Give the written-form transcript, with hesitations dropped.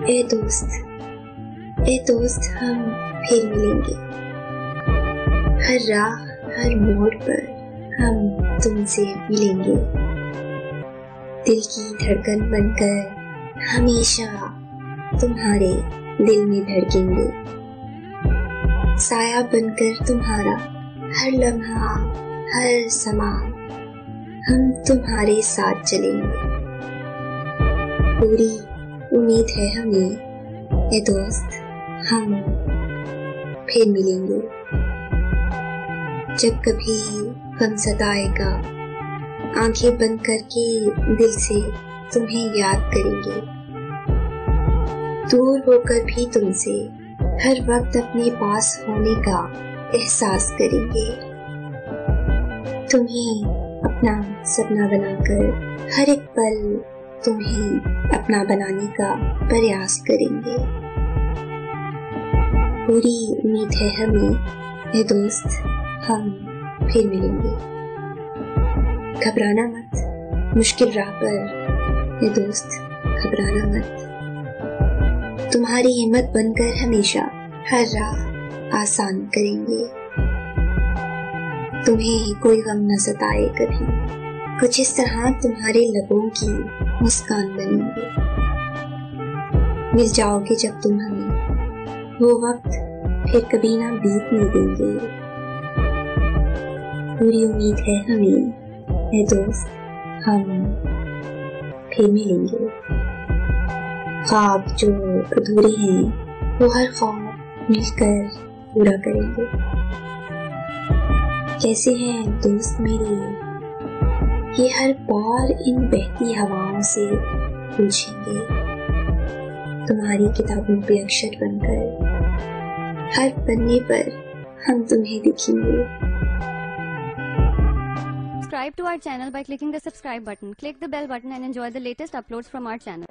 ए दोस्त हम फिर मिलेंगे। हर राह हर मोड़ पर हम तुमसे मिलेंगे। दिल की धड़कन बनकर हमेशा तुम्हारे दिल में धड़केंगे। साया बनकर तुम्हारा हर लम्हा हर समा हम तुम्हारे साथ चलेंगे। पूरी उम्मीद है हमें ए दोस्त हम फिर मिलेंगे। जब कभी गम सताएगा आंखें बंद करके दिल से तुम्हें याद करेंगे। दूर होकर भी तुमसे हर वक्त अपने पास होने का एहसास करेंगे। तुम्हें अपना सपना बनाकर हर एक पल तुम्हें अपना बनाने का प्रयास करेंगे। पूरी उम्मीद है हमें ये दोस्त हम फिर मिलेंगे। घबराना मत मुश्किल राह पर ये दोस्त, घबराना मत। तुम्हारी हिम्मत बनकर हमेशा हर राह आसान करेंगे। तुम्हें कोई गम न सताए कभी, कुछ इस तरह तुम्हारे लबों की मुस्कान बनेंगे। मिल जाओगे जब तुम हमें, वो वक्त फिर कभी ना बीतने देंगे। पूरी उम्मीद है हमें ये दोस्त हम फिर मिलेंगे। ख्वाब जो अधूरे हैं वो हर ख्वाब मिलकर पूरा करेंगे। कैसे हैं दोस्त मेरे, ये हर बार इन बहती हवाओं से पूछेंगे। तुम्हारी किताबों पे अक्षर बनकर हर पन्ने पर हम तुम्हें दिखेंगे। Subscribe to our channel by clicking the subscribe button. Click the bell button and enjoy the latest uploads from our channel.